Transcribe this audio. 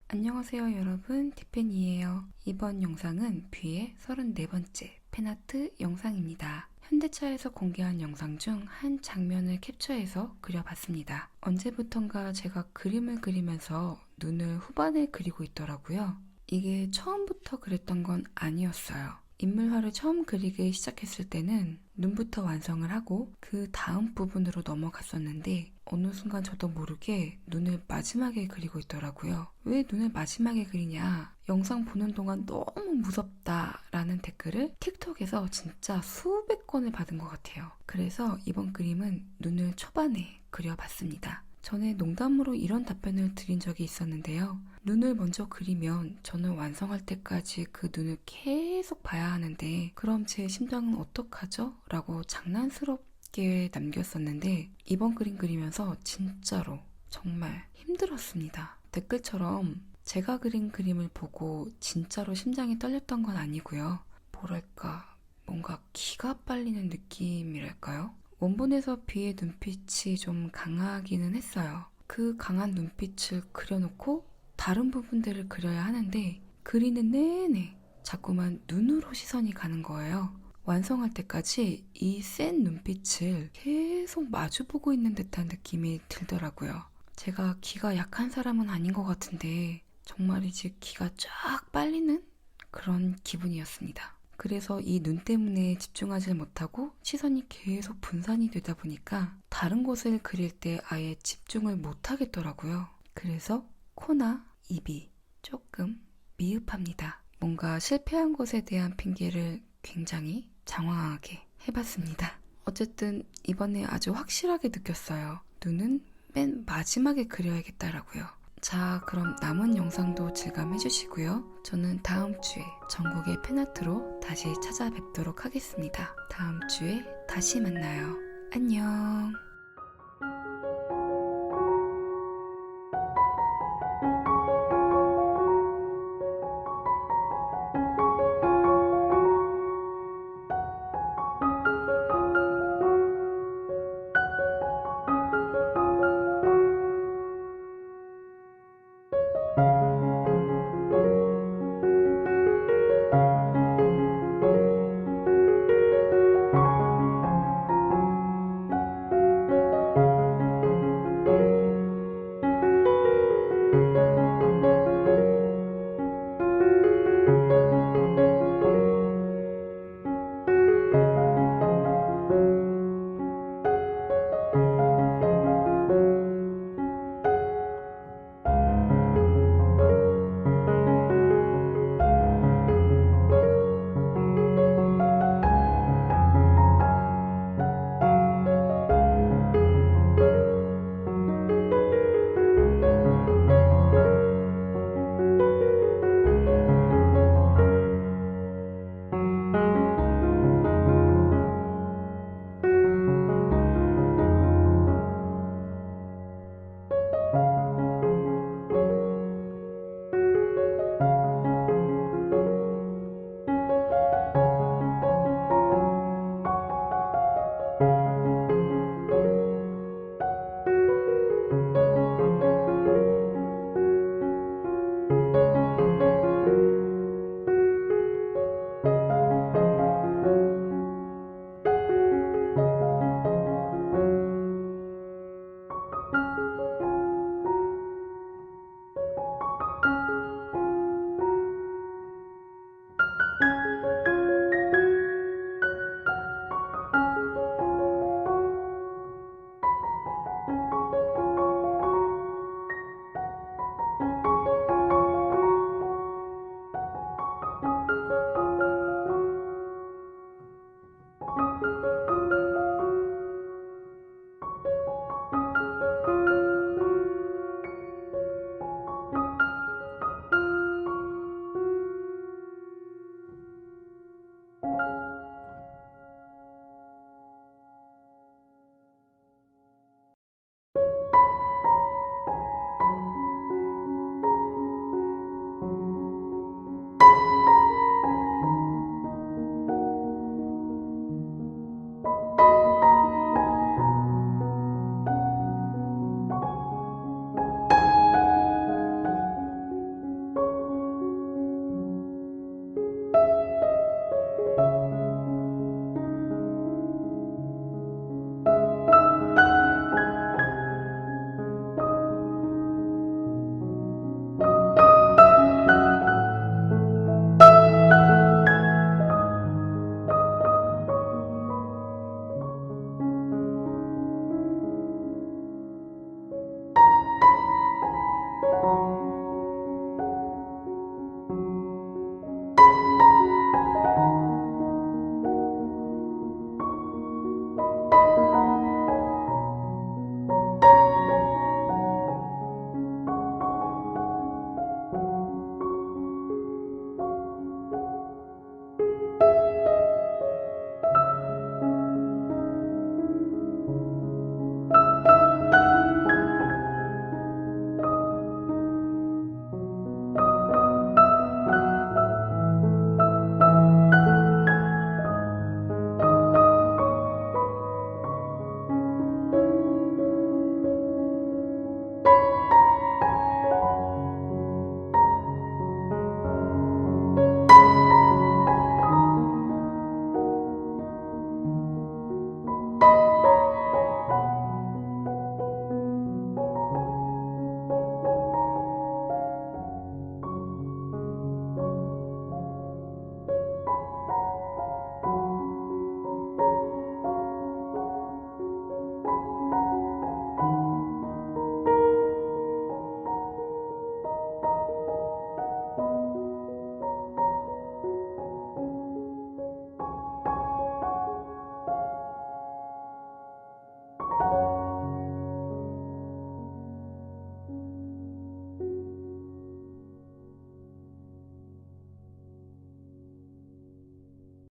안녕하세요 여러분, 티ffany예요. 이번 영상은 뷰의 34번째 팬아트 영상입니다. 현대차에서 공개한 영상 중 한 장면을 캡처해서 그려봤습니다. 언제부턴가 제가 그림을 그리면서 눈을 후반에 그리고 있더라고요. 이게 처음부터 그랬던 건 아니었어요. 인물화를 처음 그리기 시작했을 때는 눈부터 완성을 하고 그 다음 부분으로 넘어갔었는데 어느 순간 저도 모르게 눈을 마지막에 그리고 있더라고요. 왜 눈을 마지막에 그리냐? 영상 보는 동안 너무 무섭다 라는 댓글을 틱톡에서 진짜 수백 건을 받은 것 같아요. 그래서 이번 그림은 눈을 초반에 그려봤습니다. 전에 농담으로 이런 답변을 드린 적이 있었는데요. 눈을 먼저 그리면 저는 완성할 때까지 그 눈을 계속 봐야 하는데 그럼 제 심장은 어떡하죠? 라고 장난스럽게 남겼었는데 이번 그림 그리면서 진짜로 정말 힘들었습니다. 댓글처럼 제가 그린 그림을 보고 진짜로 심장이 떨렸던 건 아니고요. 뭐랄까, 뭔가 기가 빨리는 느낌이랄까요? 원본에서 비의 눈빛이 좀 강하기는 했어요. 그 강한 눈빛을 그려놓고 다른 부분들을 그려야 하는데 그리는 내내 자꾸만 눈으로 시선이 가는 거예요. 완성할 때까지 이 센 눈빛을 계속 마주보고 있는 듯한 느낌이 들더라고요. 제가 기가 약한 사람은 아닌 것 같은데 정말이지 기가 쫙 빨리는 그런 기분이었습니다. 그래서 이 눈 때문에 집중하지 못하고 시선이 계속 분산이 되다 보니까 다른 곳을 그릴 때 아예 집중을 못 하겠더라고요. 그래서 코나 입이 조금 미흡합니다. 뭔가 실패한 것에 대한 핑계를 굉장히 장황하게 해봤습니다. 어쨌든 이번에 아주 확실하게 느꼈어요. 눈은 맨 마지막에 그려야겠다라고요. 자, 그럼 남은 영상도 즐감해주시고요. 저는 다음 주에 전국의 팬아트로 다시 찾아뵙도록 하겠습니다. 다음 주에 다시 만나요. 안녕.